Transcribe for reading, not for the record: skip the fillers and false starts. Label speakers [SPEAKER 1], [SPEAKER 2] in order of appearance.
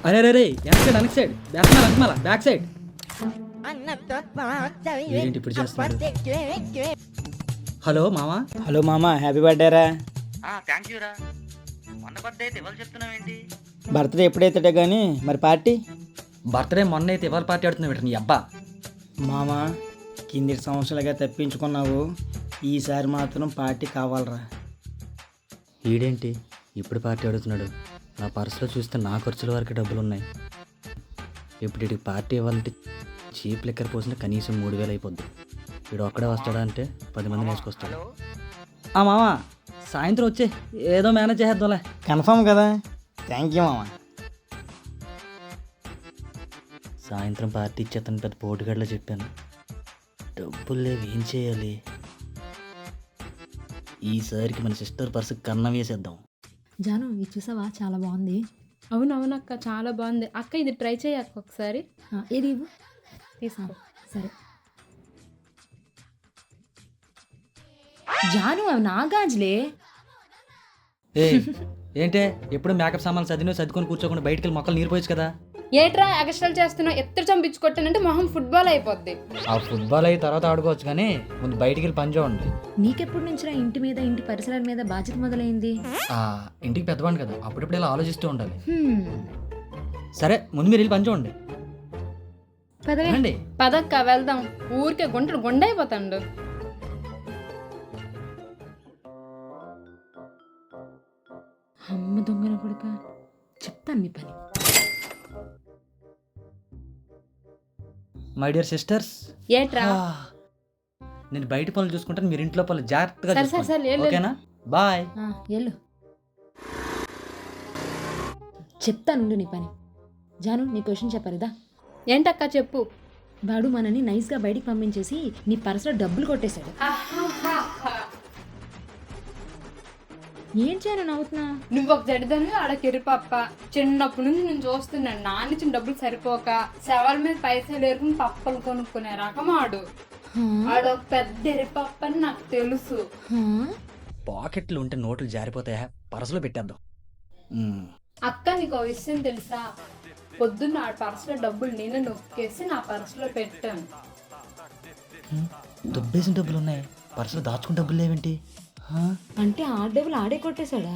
[SPEAKER 1] అరే రే రే వెనక్ side back side ఏంటి ఇప్పుడు చేస్తున్నాడు? హలో మామా.
[SPEAKER 2] హలో మామ, హ్యాపీ బర్త్డే రా.
[SPEAKER 3] థ్యాంక్ యూ రా. మొన్న బర్త్డే అయితే ఇవాళ చెప్తున్నావేంటి?
[SPEAKER 2] బర్త్డే ఎప్పుడైతే కానీ మరి పార్టీ?
[SPEAKER 1] బర్త్డే మొన్న అయితే ఎవరు పార్టీ ఆడుతున్నావు నీ అబ్బా?
[SPEAKER 2] మామ, కింది సంవత్సరాలుగా తప్పించుకున్నావు, ఈసారి మాత్రం పార్టీ కావాలరా.
[SPEAKER 1] ఈడేంటి ఇప్పుడు పార్టీ అడుగుతున్నాడు? నా పర్సులో చూస్తే నా ఖర్చుల వరకు డబ్బులు ఉన్నాయి. ఇప్పుడు వీడికి పార్టీ ఇవ్వాలంటే చీప్ లెక్కర్ పోసిన కనీసం 3000 అయిపోద్ది. వీడు ఒక్కడే వస్తాడా అంటే 10 మందిని వేసుకొస్తాడు. మామ సాయంత్రం వచ్చే ఏదో మేనేజ్ చేద్దాంలే.
[SPEAKER 2] కన్ఫర్మ్ కదా? థ్యాంక్ యూ మామ.
[SPEAKER 1] సాయంత్రం పార్టీ ఇచ్చేతను పెద్ద పోటుగాడిలో చెప్పాను. డబ్బులు లేవు, ఏం చేయాలి? ఈసారికి మన సిస్టర్ పర్సు కన్నం వేసేద్దాం.
[SPEAKER 4] జాను ఇది చూసావా, చాలా బాగుంది.
[SPEAKER 5] అవునవునక్క, చాలా బాగుంది అక్క. ఇది ట్రై చేయక్క ఒకసారి.
[SPEAKER 4] ఏది ఇవ్వు.
[SPEAKER 5] తీసుకో.
[SPEAKER 4] సరే జాను, అవి నా గాజులే.
[SPEAKER 1] ఏంటే ఎప్పుడు మేకప్ సామాన్లు సర్దుకొని కూర్చోకుండా బయటికి వెళ్ళి మొక్కలు నీరు పోయచ్చు కదా.
[SPEAKER 5] ఏట్రా ఎగస్ట్రాలు చేస్తున్నావు? ఎత్తరు చంపించి కొట్టానంటే మొహం ఫుట్బాల్ అయిపోద్ది.
[SPEAKER 1] ఆ ఫుట్బాల్ అయ్యి తర్వాత ఆడుకోవచ్చు కానీ ముందు బయటికి వెళ్ళి పని చూడండి.
[SPEAKER 4] నీకెప్పుడు నుంచిరా ఇంటి మీద, ఇంటి పరిసరాల మీద బాధ్యత మొదలైంది?
[SPEAKER 1] ఇంటికి పెద్దవాడిని కదా, అప్పుడప్పుడు ఇలా ఆలోచిస్తూ ఉండాలి.
[SPEAKER 4] హ్మ్.
[SPEAKER 1] సరే ముందు మీరు వెళ్ళి పని చూడండి.
[SPEAKER 4] పదవే.
[SPEAKER 1] రండి.
[SPEAKER 5] పదక్క వెళ్దాం. ఊరికే గుంటడు గుండైపోతాడు.
[SPEAKER 4] అమ్మ దొంగన కొడుక, చెప్తాను నీ పని.
[SPEAKER 1] మై డియర్ సిస్టర్స్,
[SPEAKER 5] ఏట్రా?
[SPEAKER 1] నేను బయట పనులు చూసుకుంటాను, మీరు ఇంట్లో పనులు జాగ్రత్తగా
[SPEAKER 5] సరే,
[SPEAKER 1] చూసుకోండి.
[SPEAKER 5] సరే, వెళ్ళు.
[SPEAKER 1] ఓకేనా? బాయ్.
[SPEAKER 4] వెళ్ళు. చెప్తానుండు నీ పని. జాను, నీ క్వశ్చన్ చెప్పాలిదా?
[SPEAKER 5] ఏంటక్క చెప్పు.
[SPEAKER 4] వాడు మనని నైస్గా బయటికి పంపించేసి నీ పర్సులో డబ్బులు కొట్టేశాడు. ఏం చేయను నవ్వుతున్నా?
[SPEAKER 5] నువ్వు ఒక జడిదని ఆడకెరిపప్ప. చిన్నప్పటి నుంచి నేను చూస్తున్నాను, నాన్నిచ్చిన డబ్బులు సరిపోక శవాల మీద పైసలు ఎరుకుని పప్పలు కొనుక్కునే రకమాడు. ఆడొక పెద్ద ఎరిపప్ప అని నాకు తెలుసు.
[SPEAKER 1] పాకెట్లు ఉంటే నోట్లు జారిపోతాయా? పర్సులో పెట్టేద్దాం.
[SPEAKER 5] అక్క నీకు ఒక విషయం తెలుసా? పొద్దున్న ఆ పర్సులో డబ్బులు నేను నొక్కేసి నా పర్సులో పెట్టాను.
[SPEAKER 1] దుబ్బేసిన డబ్బులు ఉన్నాయి, పర్సులో దాచుకున్న డబ్బులు లేవేంటి?
[SPEAKER 4] అంటే ఆ డబ్బులు ఆడే కొట్టేశాడా?